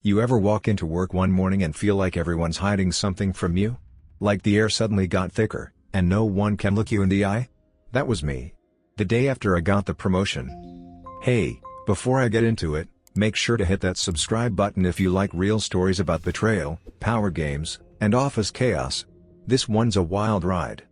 You ever walk into work one morning and feel like everyone's hiding something from you? Like the air suddenly got thicker, and no one can look you in the eye? That was me. The day after I got the promotion. Hey, before I get into it, make sure to hit that subscribe button if you like real stories about betrayal, power games, and office chaos. This one's a wild ride.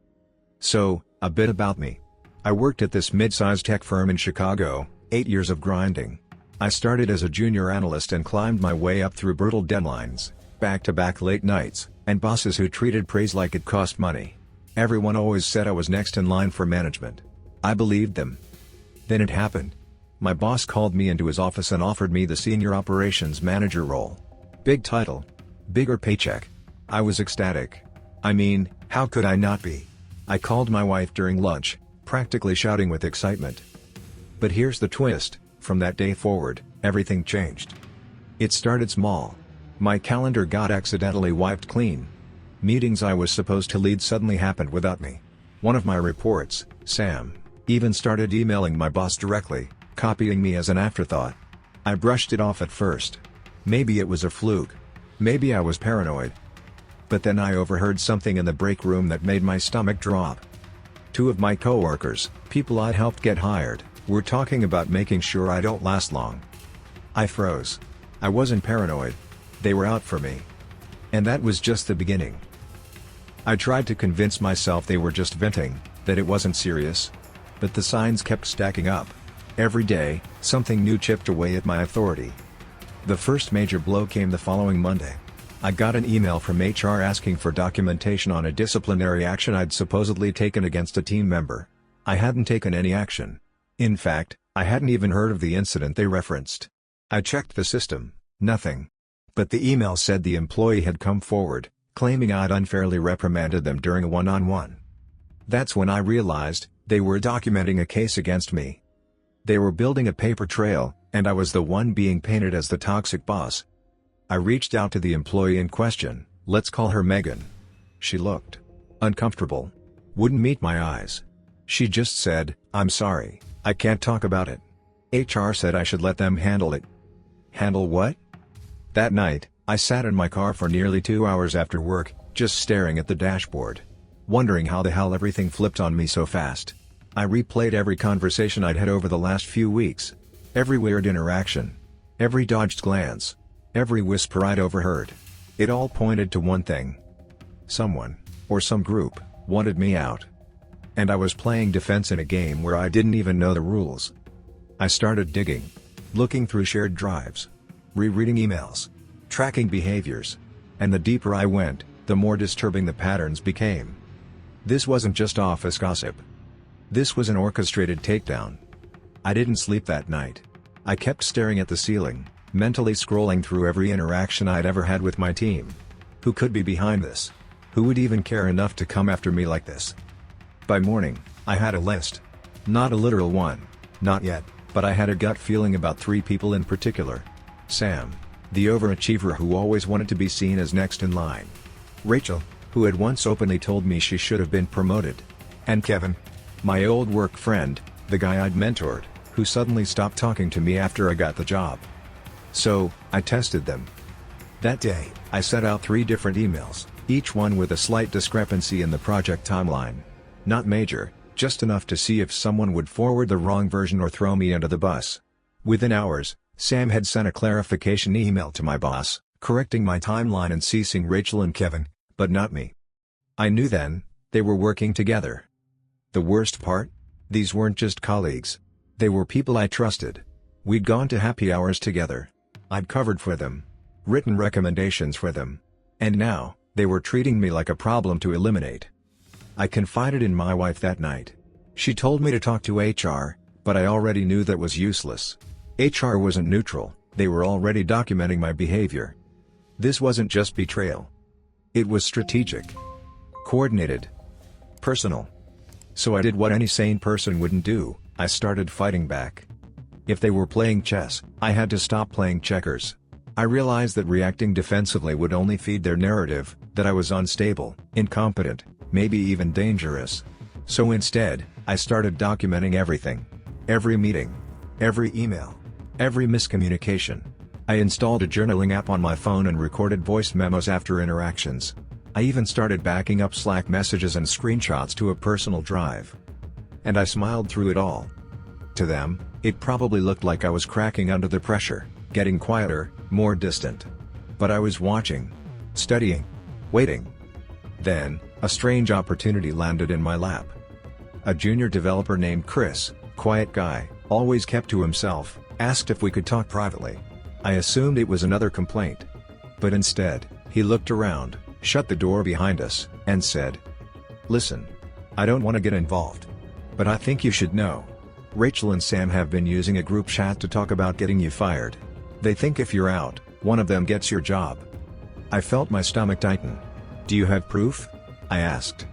So, a bit about me. I worked at this mid-sized tech firm in Chicago, 8 years of grinding. I started as a junior analyst and climbed my way up through brutal deadlines, back-to-back late nights, and bosses who treated praise like it cost money. Everyone always said I was next in line for management. I believed them. Then it happened. My boss called me into his office and offered me the senior operations manager role. Big title. Bigger paycheck. I was ecstatic. I mean, how could I not be? I called my wife during lunch, practically shouting with excitement. But here's the twist. From that day forward, everything changed. It started small. My calendar got accidentally wiped clean. Meetings I was supposed to lead suddenly happened without me. One of my reports, Sam, even started emailing my boss directly, copying me as an afterthought. I brushed it off at first. Maybe it was a fluke. Maybe I was paranoid. But then I overheard something in the break room that made my stomach drop. Two of my coworkers, people I'd helped get hired, were talking about making sure I don't last long. I froze. I wasn't paranoid. They were out for me. And that was just the beginning. I tried to convince myself they were just venting, that it wasn't serious. But the signs kept stacking up. Every day, something new chipped away at my authority. The first major blow came the following Monday. I got an email from HR asking for documentation on a disciplinary action I'd supposedly taken against a team member. I hadn't taken any action. In fact, I hadn't even heard of the incident they referenced. I checked the system, nothing. But the email said the employee had come forward, claiming I'd unfairly reprimanded them during a one-on-one. That's when I realized, they were documenting a case against me. They were building a paper trail, and I was the one being painted as the toxic boss. I reached out to the employee in question, let's call her Megan. She looked uncomfortable. Wouldn't meet my eyes. She just said, I'm sorry, I can't talk about it. HR said I should let them handle it. Handle what? That night, I sat in my car for nearly 2 hours after work, just staring at the dashboard. Wondering how the hell everything flipped on me so fast. I replayed every conversation I'd had over the last few weeks. Every weird interaction. Every dodged glance. Every whisper I'd overheard. It all pointed to one thing. Someone, or some group, wanted me out. And I was playing defense in a game where I didn't even know the rules. I started digging. Looking through shared drives. Rereading emails. Tracking behaviors. And the deeper I went, the more disturbing the patterns became. This wasn't just office gossip. This was an orchestrated takedown. I didn't sleep that night. I kept staring at the ceiling, mentally scrolling through every interaction I'd ever had with my team. Who could be behind this? Who would even care enough to come after me like this? By morning, I had a list. Not a literal one, not yet, but I had a gut feeling about 3 people in particular. Sam, the overachiever who always wanted to be seen as next in line. Rachel, who had once openly told me she should have been promoted. And Kevin, my old work friend, the guy I'd mentored, who suddenly stopped talking to me after I got the job. So, I tested them. That day, I sent out 3 different emails, each one with a slight discrepancy in the project timeline. Not major, just enough to see if someone would forward the wrong version or throw me under the bus. Within hours, Sam had sent a clarification email to my boss, correcting my timeline and ceasing Rachel and Kevin, but not me. I knew then, they were working together. The worst part? These weren't just colleagues. They were people I trusted. We'd gone to happy hours together. I'd covered for them. Written recommendations for them. And now, they were treating me like a problem to eliminate. I confided in my wife that night. She told me to talk to HR, but I already knew that was useless. HR wasn't neutral, they were already documenting my behavior. This wasn't just betrayal. It was strategic. Coordinated. Personal. So I did what any sane person wouldn't do, I started fighting back. If they were playing chess, I had to stop playing checkers. I realized that reacting defensively would only feed their narrative, that I was unstable, incompetent, maybe even dangerous. So instead, I started documenting everything. Every meeting. Every email. Every miscommunication. I installed a journaling app on my phone and recorded voice memos after interactions. I even started backing up Slack messages and screenshots to a personal drive. And I smiled through it all. To them, it probably looked like I was cracking under the pressure, getting quieter, more distant. But I was watching, studying, waiting. Then, a strange opportunity landed in my lap. A junior developer named Chris, quiet guy, always kept to himself, asked if we could talk privately. I assumed it was another complaint. But instead, he looked around, shut the door behind us, and said, "Listen. I don't want to get involved. But I think you should know. Rachel and Sam have been using a group chat to talk about getting you fired. They think if you're out, one of them gets your job." I felt my stomach tighten. "Do you have proof?" I asked.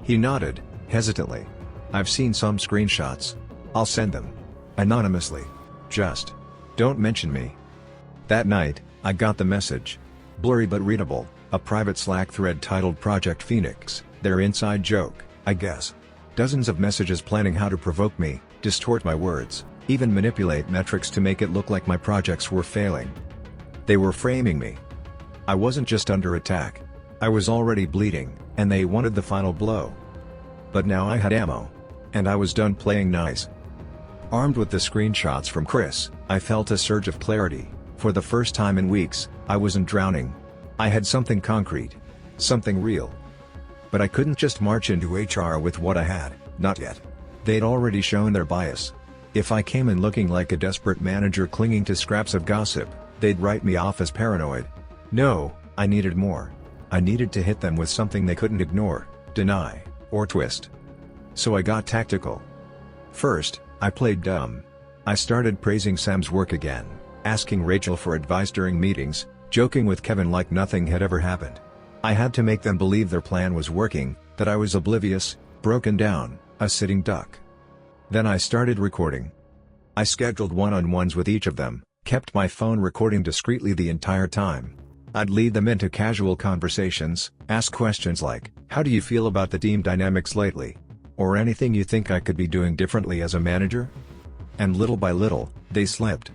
He nodded, hesitantly. "I've seen some screenshots. I'll send them. Anonymously. Just don't mention me." That night, I got the message. Blurry but readable, a private Slack thread titled Project Phoenix, their inside joke, I guess. Dozens of messages planning how to provoke me, distort my words, even manipulate metrics to make it look like my projects were failing. They were framing me. I wasn't just under attack. I was already bleeding, and they wanted the final blow. But now I had ammo. And I was done playing nice. Armed with the screenshots from Chris, I felt a surge of clarity. For the first time in weeks, I wasn't drowning. I had something concrete. Something real. But I couldn't just march into HR with what I had, not yet. They'd already shown their bias. If I came in looking like a desperate manager clinging to scraps of gossip, they'd write me off as paranoid. No, I needed more. I needed to hit them with something they couldn't ignore, deny, or twist. So I got tactical. First, I played dumb. I started praising Sam's work again, asking Rachel for advice during meetings, joking with Kevin like nothing had ever happened. I had to make them believe their plan was working, that I was oblivious, broken down, a sitting duck. Then I started recording. I scheduled one-on-ones with each of them, kept my phone recording discreetly the entire time. I'd lead them into casual conversations, ask questions like, "How do you feel about the team dynamics lately?" Or "Anything you think I could be doing differently as a manager?" And little by little, they slipped.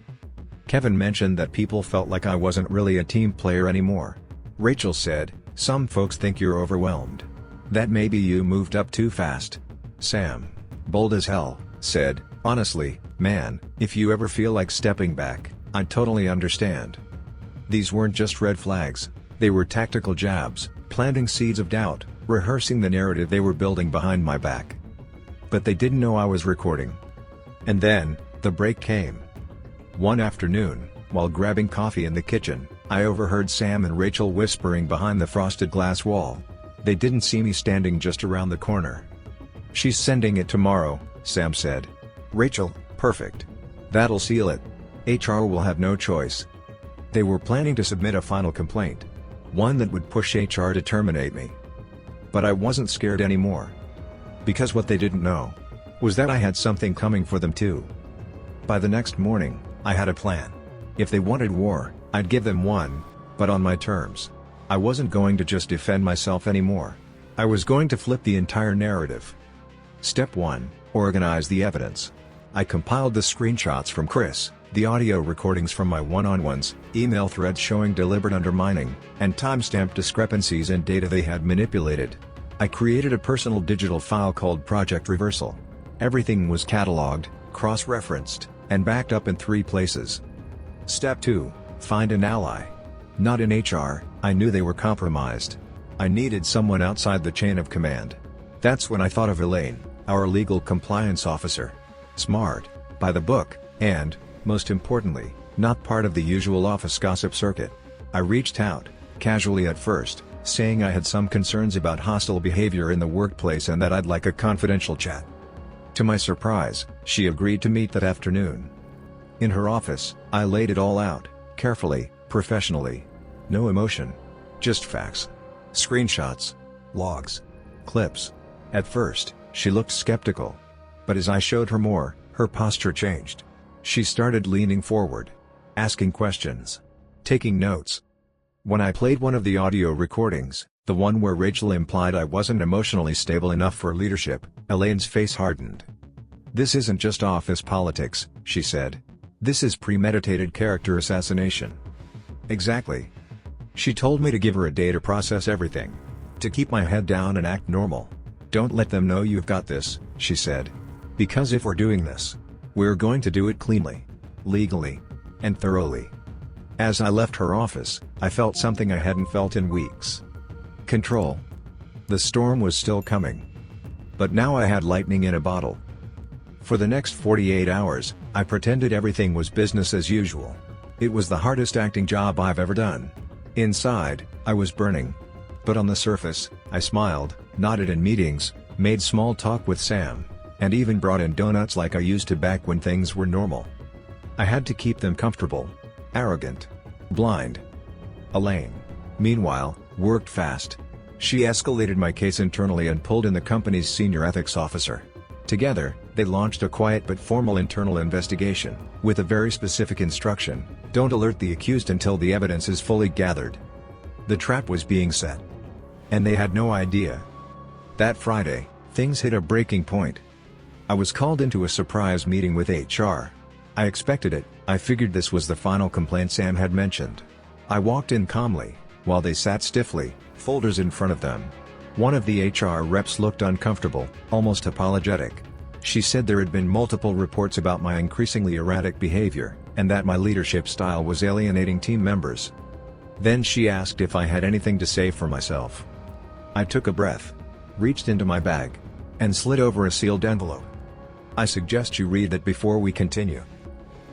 Kevin mentioned that people felt like I wasn't really a team player anymore. Rachel said, "Some folks think you're overwhelmed. That maybe you moved up too fast." Sam, bold as hell, said, "Honestly, man, if you ever feel like stepping back, I totally understand." These weren't just red flags, they were tactical jabs, planting seeds of doubt, rehearsing the narrative they were building behind my back. But they didn't know I was recording. And then, the break came. One afternoon, while grabbing coffee in the kitchen, I overheard Sam and Rachel whispering behind the frosted glass wall. They didn't see me standing just around the corner. "She's sending it tomorrow," Sam said. "Rachel, perfect. That'll seal it. HR will have no choice." They were planning to submit a final complaint. One that would push HR to terminate me. But I wasn't scared anymore. Because what they didn't know was that I had something coming for them too. By the next morning, I had a plan. If they wanted war, I'd give them one, but on my terms. I wasn't going to just defend myself anymore. I was going to flip the entire narrative. Step 1, organize the evidence. I compiled the screenshots from Chris, the audio recordings from my one-on-ones, email threads showing deliberate undermining, and timestamp discrepancies in data they had manipulated. I created a personal digital file called Project Reversal. Everything was cataloged, cross-referenced, and backed up in 3 places. Step 2, find an ally. Not in HR, I knew they were compromised. I needed someone outside the chain of command. That's when I thought of Elaine, our legal compliance officer. Smart, by the book, and, most importantly, not part of the usual office gossip circuit. I reached out, casually at first, saying I had some concerns about hostile behavior in the workplace and that I'd like a confidential chat. To my surprise, she agreed to meet that afternoon. In her office, I laid it all out, carefully, professionally. No emotion. Just facts. Screenshots. Logs. Clips. At first, she looked skeptical. But as I showed her more, her posture changed. She started leaning forward. Asking questions. Taking notes. When I played one of the audio recordings, the one where Rachel implied I wasn't emotionally stable enough for leadership, Elaine's face hardened. "This isn't just office politics," she said. This is premeditated character assassination. Exactly. She told me to give her a day to process everything. To keep my head down and act normal. Don't let them know you've got this, she said. Because if we're doing this, we're going to do it cleanly, legally, and thoroughly. As I left her office, I felt something I hadn't felt in weeks. Control. The storm was still coming. But now I had lightning in a bottle. For the next 48 hours, I pretended everything was business as usual. It was the hardest acting job I've ever done. Inside, I was burning. But on the surface, I smiled, nodded in meetings, made small talk with Sam, and even brought in donuts like I used to back when things were normal. I had to keep them comfortable, arrogant, blind. Elaine, meanwhile, worked fast. She escalated my case internally and pulled in the company's senior ethics officer. Together, they launched a quiet but formal internal investigation, with a very specific instruction: don't alert the accused until the evidence is fully gathered. The trap was being set. And they had no idea. That Friday, things hit a breaking point. I was called into a surprise meeting with HR. I expected it. I figured this was the final complaint Sam had mentioned. I walked in calmly, while they sat stiffly, folders in front of them. One of the HR reps looked uncomfortable, almost apologetic. She said there had been multiple reports about my increasingly erratic behavior, and that my leadership style was alienating team members. Then she asked if I had anything to say for myself. I took a breath, reached into my bag, and slid over a sealed envelope. I suggest you read that before we continue.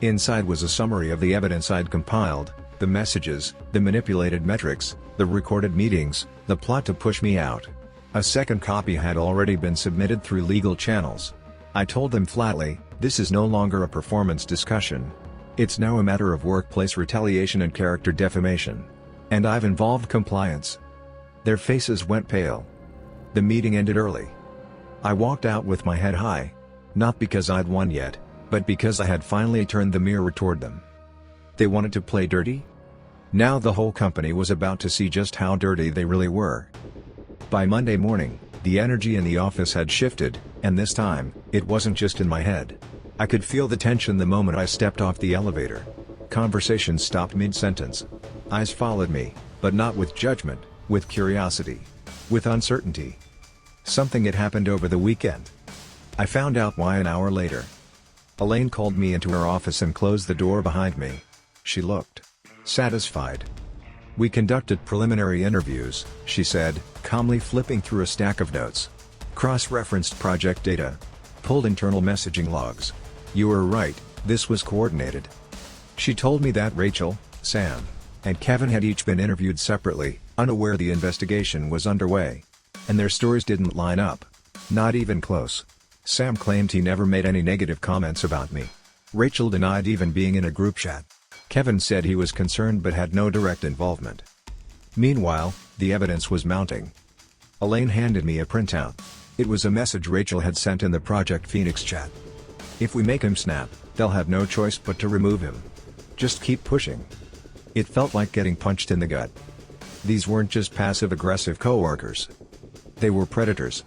Inside was a summary of the evidence I'd compiled, the messages, the manipulated metrics, the recorded meetings, the plot to push me out. A second copy had already been submitted through legal channels. I told them flatly, this is no longer a performance discussion. It's now a matter of workplace retaliation and character defamation. And I've involved compliance. Their faces went pale. The meeting ended early. I walked out with my head high. Not because I'd won yet, but because I had finally turned the mirror toward them. They wanted to play dirty? Now the whole company was about to see just how dirty they really were. By Monday morning, the energy in the office had shifted, and this time, it wasn't just in my head. I could feel the tension the moment I stepped off the elevator. Conversations stopped mid-sentence. Eyes followed me, but not with judgment, with curiosity. With uncertainty. Something had happened over the weekend. I found out why an hour later. Elaine called me into her office and closed the door behind me. She looked satisfied. We conducted preliminary interviews, she said, calmly flipping through a stack of notes. Cross-referenced project data. Pulled internal messaging logs. You were right, this was coordinated. She told me that Rachel, Sam, and Kevin had each been interviewed separately, unaware the investigation was underway. And their stories didn't line up. Not even close. Sam claimed he never made any negative comments about me. Rachel denied even being in a group chat. Kevin said he was concerned but had no direct involvement. Meanwhile, the evidence was mounting. Elaine handed me a printout. It was a message Rachel had sent in the Project Phoenix chat. If we make him snap, they'll have no choice but to remove him. Just keep pushing. It felt like getting punched in the gut. These weren't just passive-aggressive coworkers. They were predators.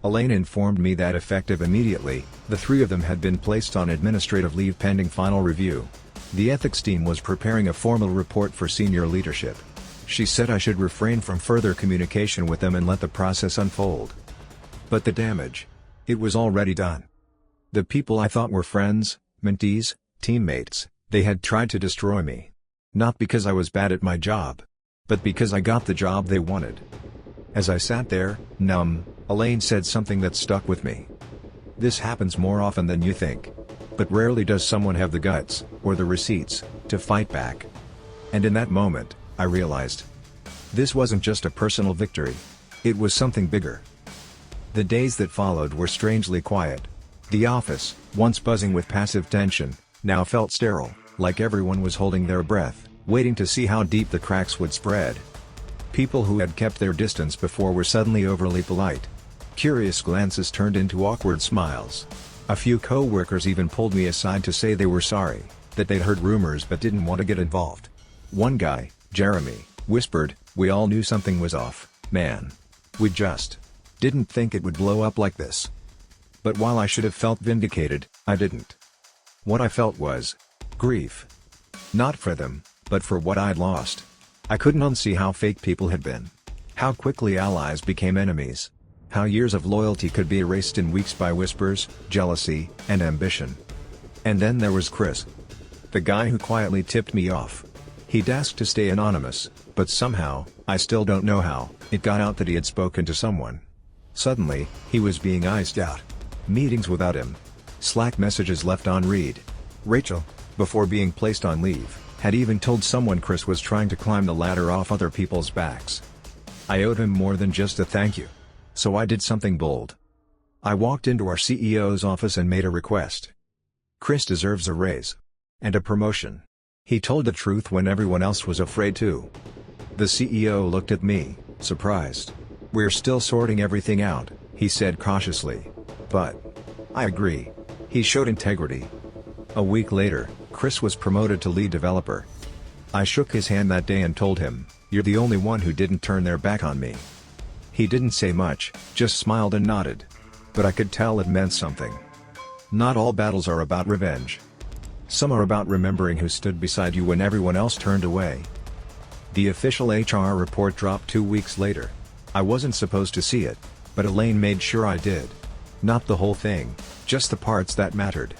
Elaine informed me that effective immediately, the three of them had been placed on administrative leave pending final review. The ethics team was preparing a formal report for senior leadership. She said I should refrain from further communication with them and let the process unfold. But the damage. It was already done. The people I thought were friends, mentees, teammates, they had tried to destroy me. Not because I was bad at my job. But because I got the job they wanted. As I sat there, numb, Elaine said something that stuck with me. This happens more often than you think. But rarely does someone have the guts, or the receipts, to fight back. And in that moment, I realized. This wasn't just a personal victory. It was something bigger. The days that followed were strangely quiet. The office, once buzzing with passive tension, now felt sterile, like everyone was holding their breath, waiting to see how deep the cracks would spread. People who had kept their distance before were suddenly overly polite. Curious glances turned into awkward smiles. A few co-workers even pulled me aside to say they were sorry, that they'd heard rumors but didn't want to get involved. One guy, Jeremy, whispered, "We all knew something was off, man. We just didn't think it would blow up like this." But while I should have felt vindicated, I didn't. What I felt was Grief. Not for them, but for what I'd lost. I couldn't unsee how fake people had been. How quickly allies became enemies. How years of loyalty could be erased in weeks by whispers, jealousy, and ambition. And then there was Chris. The guy who quietly tipped me off. He'd asked to stay anonymous, but somehow, I still don't know how, it got out that he had spoken to someone. Suddenly, he was being iced out. Meetings without him. Slack messages left on read. Rachel, before being placed on leave, had even told someone Chris was trying to climb the ladder off other people's backs. I owed him more than just a thank you. So I did something bold. I walked into our CEO's office and made a request. Chris deserves a raise. And a promotion. He told the truth when everyone else was afraid to. The CEO looked at me, surprised. "We're still sorting everything out," he said cautiously. "But I agree." He showed integrity. A week later, Chris was promoted to lead developer. I shook his hand that day and told him, "You're the only one who didn't turn their back on me." He didn't say much, just smiled and nodded. But I could tell it meant something. Not all battles are about revenge. Some are about remembering who stood beside you when everyone else turned away. The official HR report dropped 2 weeks later. I wasn't supposed to see it, but Elaine made sure I did. Not the whole thing, just the parts that mattered.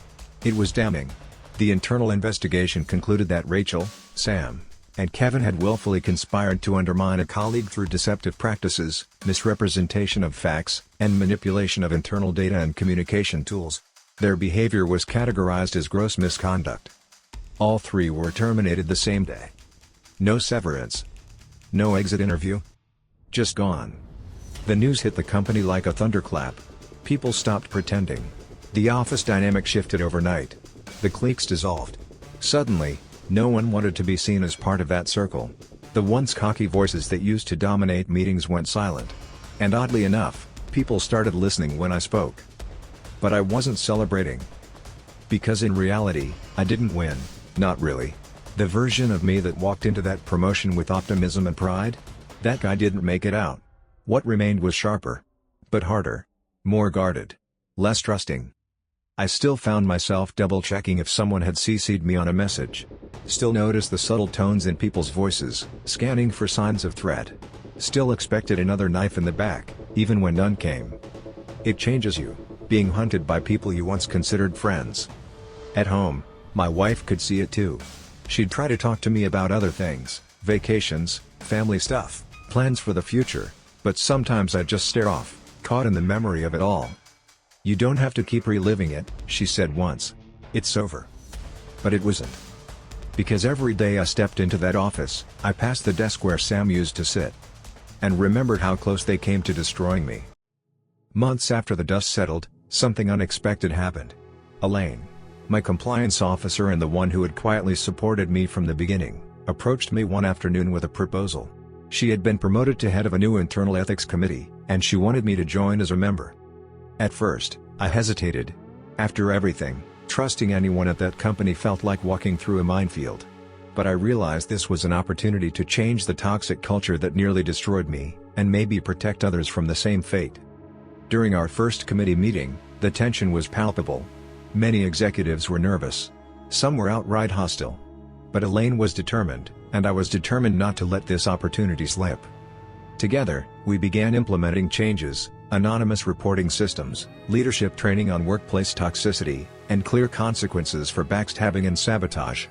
It was damning. The internal investigation concluded that Rachel, Sam, and Kevin had willfully conspired to undermine a colleague through deceptive practices, misrepresentation of facts, and manipulation of internal data and communication tools. Their behavior was categorized as gross misconduct. All three were terminated the same day. No severance. No exit interview. Just gone. The news hit the company like a thunderclap. People stopped pretending. The office dynamic shifted overnight. The cliques dissolved. Suddenly, no one wanted to be seen as part of that circle. The once cocky voices that used to dominate meetings went silent. And oddly enough, people started listening when I spoke. But I wasn't celebrating. Because in reality, I didn't win, not really. The version of me that walked into that promotion with optimism and pride? That guy didn't make it out. What remained was sharper. But harder. More guarded. Less trusting. I still found myself double-checking if someone had CC'd me on a message. Still noticed the subtle tones in people's voices, scanning for signs of threat. Still expected another knife in the back, even when none came. It changes you, being hunted by people you once considered friends. At home, my wife could see it too. She'd try to talk to me about other things, vacations, family stuff, plans for the future, but sometimes I'd just stare off, caught in the memory of it all. "You don't have to keep reliving it," she said once. "It's over." But it wasn't. Because every day I stepped into that office, I passed the desk where Sam used to sit. And remembered how close they came to destroying me. Months after the dust settled, something unexpected happened. Elaine, my compliance officer and the one who had quietly supported me from the beginning, approached me one afternoon with a proposal. She had been promoted to head of a new internal ethics committee, and she wanted me to join as a member. At first, I hesitated. After everything, trusting anyone at that company felt like walking through a minefield. But I realized this was an opportunity to change the toxic culture that nearly destroyed me, and maybe protect others from the same fate. During our first committee meeting, the tension was palpable. Many executives were nervous. Some were outright hostile. But Elaine was determined, and I was determined not to let this opportunity slip. Together, we began implementing changes, anonymous reporting systems, leadership training on workplace toxicity, and clear consequences for backstabbing and sabotage.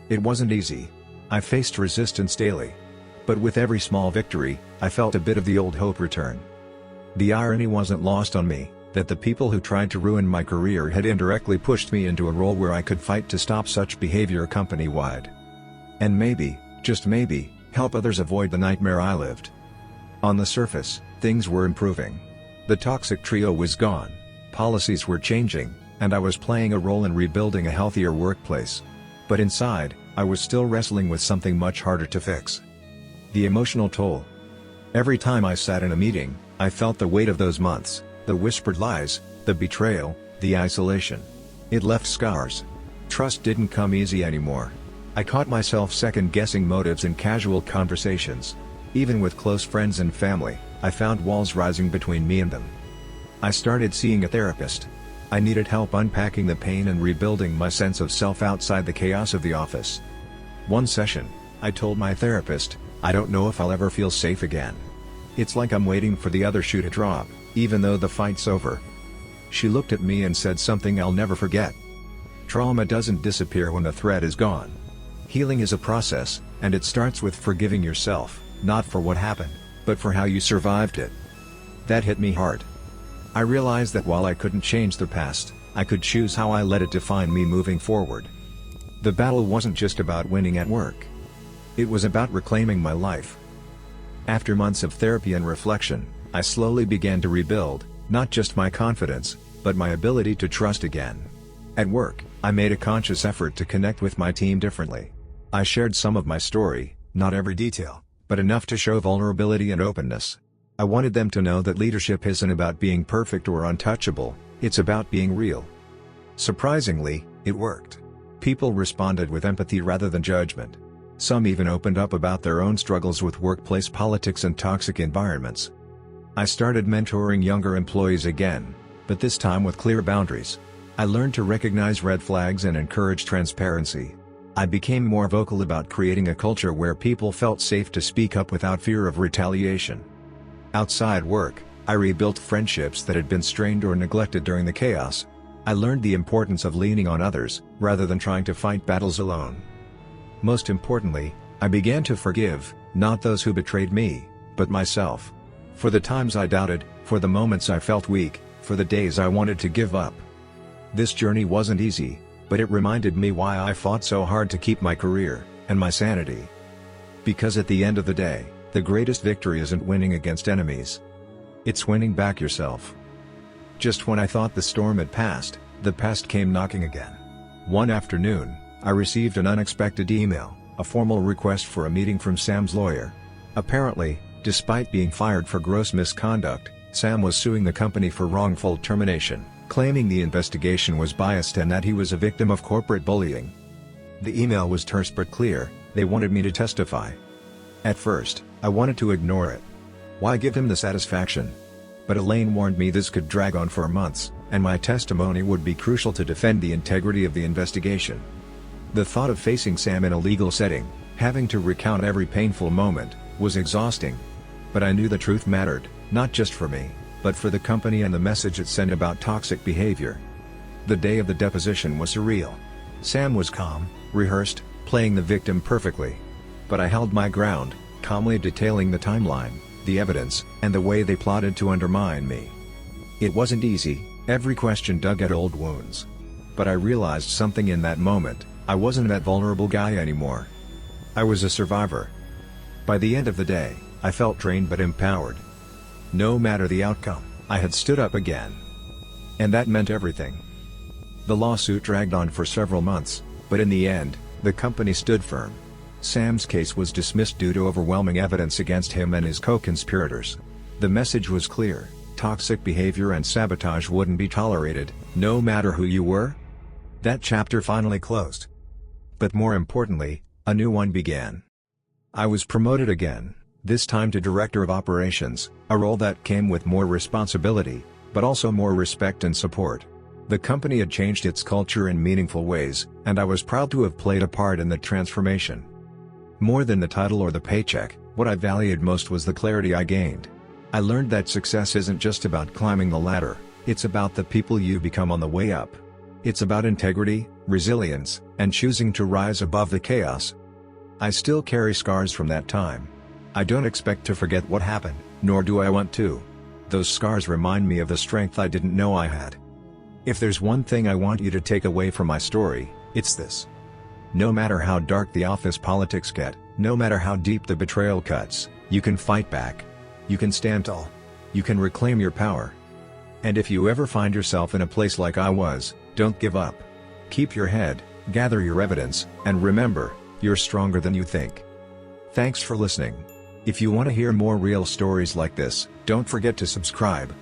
It wasn't easy. I faced resistance daily. But with every small victory, I felt a bit of the old hope return. The irony wasn't lost on me, that the people who tried to ruin my career had indirectly pushed me into a role where I could fight to stop such behavior company-wide. And maybe, just maybe, help others avoid the nightmare I lived. On the surface, things were improving. The toxic trio was gone, policies were changing, and I was playing a role in rebuilding a healthier workplace. But inside, I was still wrestling with something much harder to fix. The emotional toll. Every time I sat in a meeting, I felt the weight of those months, the whispered lies, the betrayal, the isolation. It left scars. Trust didn't come easy anymore. I caught myself second-guessing motives in casual conversations. Even with close friends and family, I found walls rising between me and them. I started seeing a therapist. I needed help unpacking the pain and rebuilding my sense of self outside the chaos of the office. One session, I told my therapist, "I don't know if I'll ever feel safe again. It's like I'm waiting for the other shoe to drop, even though the fight's over." She looked at me and said something I'll never forget. "Trauma doesn't disappear when the threat is gone. Healing is a process, and it starts with forgiving yourself, not for what happened, but for how you survived it." That hit me hard. I realized that while I couldn't change the past, I could choose how I let it define me moving forward. The battle wasn't just about winning at work. It was about reclaiming my life. After months of therapy and reflection, I slowly began to rebuild, not just my confidence, but my ability to trust again. At work, I made a conscious effort to connect with my team differently. I shared some of my story, not every detail, but enough to show vulnerability and openness. I wanted them to know that leadership isn't about being perfect or untouchable, it's about being real. Surprisingly, it worked. People responded with empathy rather than judgment. Some even opened up about their own struggles with workplace politics and toxic environments. I started mentoring younger employees again, but this time with clear boundaries. I learned to recognize red flags and encourage transparency. I became more vocal about creating a culture where people felt safe to speak up without fear of retaliation. Outside work, I rebuilt friendships that had been strained or neglected during the chaos. I learned the importance of leaning on others, rather than trying to fight battles alone. Most importantly, I began to forgive, not those who betrayed me, but myself. For the times I doubted, for the moments I felt weak, for the days I wanted to give up. This journey wasn't easy, but it reminded me why I fought so hard to keep my career, and my sanity. Because at the end of the day, the greatest victory isn't winning against enemies. It's winning back yourself. Just when I thought the storm had passed, the past came knocking again. One afternoon, I received an unexpected email, a formal request for a meeting from Sam's lawyer. Apparently, despite being fired for gross misconduct, Sam was suing the company for wrongful termination, claiming the investigation was biased and that he was a victim of corporate bullying. The email was terse but clear. They wanted me to testify. At first, I wanted to ignore it. Why give him the satisfaction? But Elaine warned me this could drag on for months, and my testimony would be crucial to defend the integrity of the investigation. The thought of facing Sam in a legal setting, having to recount every painful moment, was exhausting. But I knew the truth mattered, not just for me, but for the company and the message it sent about toxic behavior. The day of the deposition was surreal. Sam was calm, rehearsed, playing the victim perfectly. But I held my ground, calmly detailing the timeline, the evidence, and the way they plotted to undermine me. It wasn't easy, every question dug at old wounds. But I realized something in that moment: I wasn't that vulnerable guy anymore. I was a survivor. By the end of the day, I felt drained but empowered. No matter the outcome, I had stood up again. And that meant everything. The lawsuit dragged on for several months, but in the end, the company stood firm. Sam's case was dismissed due to overwhelming evidence against him and his co-conspirators. The message was clear: toxic behavior and sabotage wouldn't be tolerated, no matter who you were. That chapter finally closed. But more importantly, a new one began. I was promoted again, this time to Director of Operations, a role that came with more responsibility, but also more respect and support. The company had changed its culture in meaningful ways, and I was proud to have played a part in the transformation. More than the title or the paycheck, what I valued most was the clarity I gained. I learned that success isn't just about climbing the ladder, it's about the people you become on the way up. It's about integrity, resilience, and choosing to rise above the chaos. I still carry scars from that time. I don't expect to forget what happened, nor do I want to. Those scars remind me of the strength I didn't know I had. If there's one thing I want you to take away from my story, it's this. No matter how dark the office politics get, no matter how deep the betrayal cuts, you can fight back. You can stand tall. You can reclaim your power. And if you ever find yourself in a place like I was, don't give up. Keep your head, gather your evidence, and remember, you're stronger than you think. Thanks for listening. If you want to hear more real stories like this, don't forget to subscribe.